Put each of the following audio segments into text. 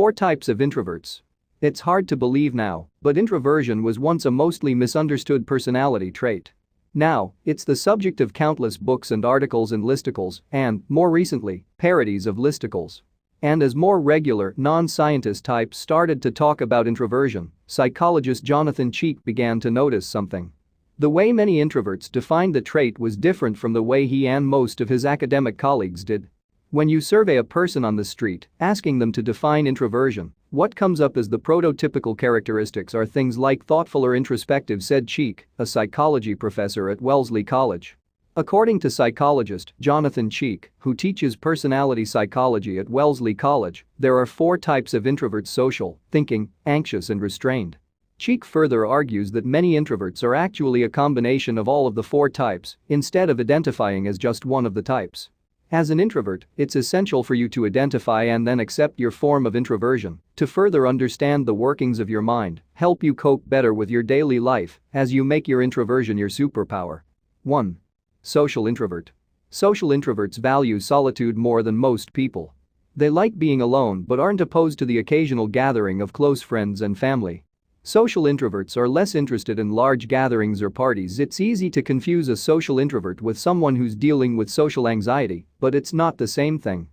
4 types of introverts. It's hard to believe now, but introversion was once a mostly misunderstood personality trait. Now, it's the subject of countless books and articles and listicles and, more recently, parodies of listicles. And as more regular, non-scientist types started to talk about introversion, psychologist Jonathan Cheek began to notice something. The way many introverts defined the trait was different from the way he and most of his academic colleagues did. When you survey a person on the street, asking them to define introversion, what comes up as the prototypical characteristics are things like thoughtful or introspective, said Cheek, a psychology professor at Wellesley College. According to psychologist Jonathan Cheek, who teaches personality psychology at Wellesley College, there are 4 types of introverts: social, thinking, anxious and restrained. Cheek further argues that many introverts are actually a combination of all of the 4 types, instead of identifying as just one of the types. As an introvert, it's essential for you to identify and then accept your form of introversion, to further understand the workings of your mind, help you cope better with your daily life as you make your introversion your superpower. 1. Social introvert. Social introverts value solitude more than most people. They like being alone but aren't opposed to the occasional gathering of close friends and family. Social introverts are less interested in large gatherings or parties. It's easy to confuse a social introvert with someone who's dealing with social anxiety, but it's not the same thing.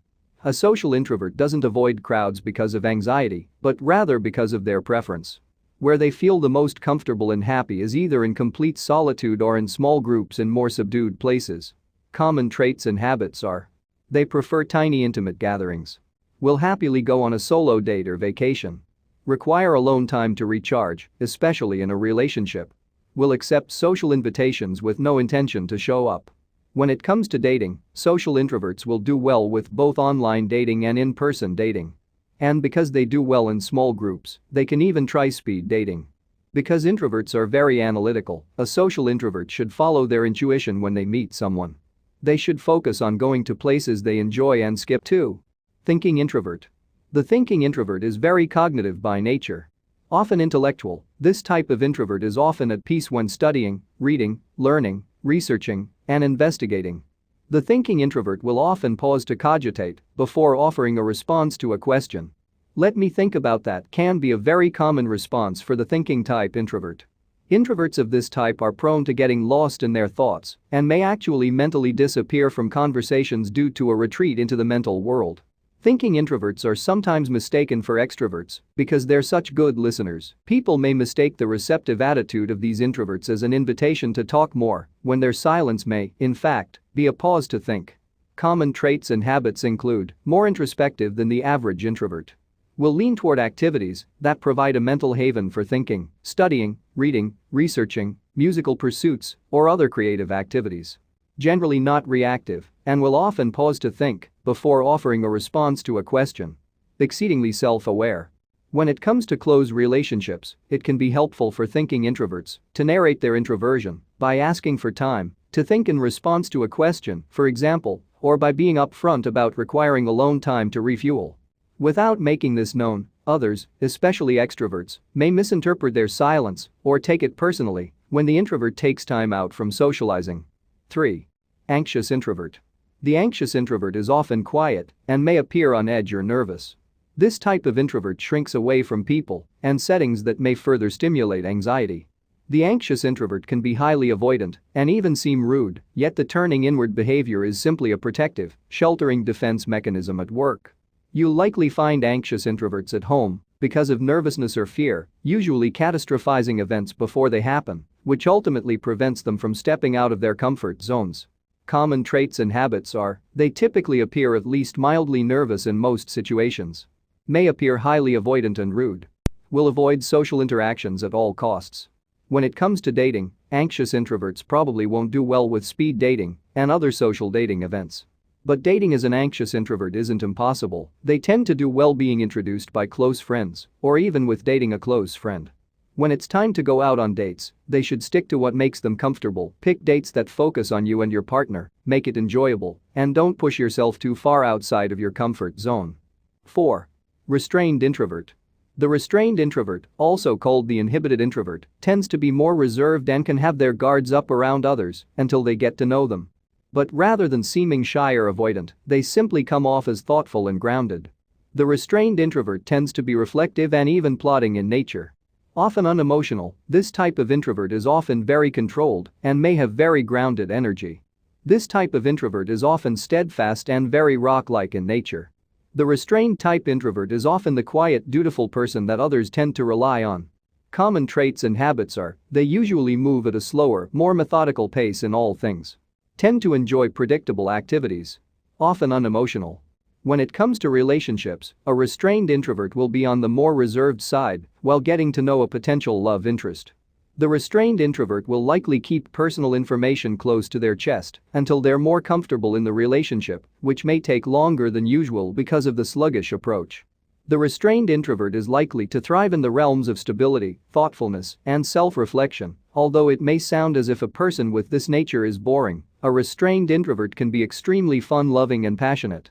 A social introvert doesn't avoid crowds because of anxiety, but rather because of their preference. Where they feel the most comfortable and happy is either in complete solitude or in small groups in more subdued places. Common traits and habits are: they prefer tiny intimate gatherings. Will happily go on a solo date or vacation. Require alone time to recharge, especially in a relationship. Will accept social invitations with no intention to show up. When it comes to dating, social introverts will do well with both online dating and in-person dating. And because they do well in small groups, they can even try speed dating. Because introverts are very analytical, a social introvert should follow their intuition when they meet someone. They should focus on going to places they enjoy and skip. 2. Thinking introvert. The thinking introvert is very cognitive by nature. Often intellectual, this type of introvert is often at peace when studying, reading, learning, researching, and investigating. The thinking introvert will often pause to cogitate before offering a response to a question. "Let me think about that" can be a very common response for the thinking type introvert. Introverts of this type are prone to getting lost in their thoughts and may actually mentally disappear from conversations due to a retreat into the mental world. Thinking introverts are sometimes mistaken for extroverts because they're such good listeners. People may mistake the receptive attitude of these introverts as an invitation to talk more, when their silence may, in fact, be a pause to think. Common traits and habits include: more introspective than the average introvert. Will lean toward activities that provide a mental haven for thinking, studying, reading, researching, musical pursuits, or other creative activities. Generally not reactive, and will often pause to think before offering a response to a question. Exceedingly self-aware. When it comes to close relationships, it can be helpful for thinking introverts to narrate their introversion by asking for time to think in response to a question, for example, or by being upfront about requiring alone time to refuel. Without making this known, others, especially extroverts, may misinterpret their silence or take it personally when the introvert takes time out from socializing. 3. Anxious introvert. The anxious introvert is often quiet and may appear on edge or nervous. This type of introvert shrinks away from people and settings that may further stimulate anxiety. The anxious introvert can be highly avoidant and even seem rude, yet the turning inward behavior is simply a protective, sheltering defense mechanism at work. You'll likely find anxious introverts at home because of nervousness or fear, usually catastrophizing events before they happen, which ultimately prevents them from stepping out of their comfort zones. Common traits and habits are: they typically appear at least mildly nervous in most situations. May appear highly avoidant and rude. Will avoid social interactions at all costs. When it comes to dating, anxious introverts probably won't do well with speed dating and other social dating events. But dating as an anxious introvert isn't impossible. They tend to do well being introduced by close friends or even with dating a close friend. When it's time to go out on dates, they should stick to what makes them comfortable. Pick dates that focus on you and your partner, make it enjoyable, and don't push yourself too far outside of your comfort zone. 4. Restrained introvert. The restrained introvert, also called the inhibited introvert, tends to be more reserved and can have their guards up around others until they get to know them. But rather than seeming shy or avoidant, they simply come off as thoughtful and grounded. The restrained introvert tends to be reflective and even plodding in nature. Often unemotional, this type of introvert is often very controlled and may have very grounded energy. This type of introvert is often steadfast and very rock-like in nature. The restrained type introvert is often the quiet, dutiful person that others tend to rely on. Common traits and habits are, they usually move at a slower, more methodical pace in all things. Tend to enjoy predictable activities. Often unemotional. When it comes to relationships, a restrained introvert will be on the more reserved side while getting to know a potential love interest. The restrained introvert will likely keep personal information close to their chest until they're more comfortable in the relationship, which may take longer than usual because of the sluggish approach. The restrained introvert is likely to thrive in the realms of stability, thoughtfulness, and self-reflection. Although it may sound as if a person with this nature is boring, a restrained introvert can be extremely fun-loving and passionate.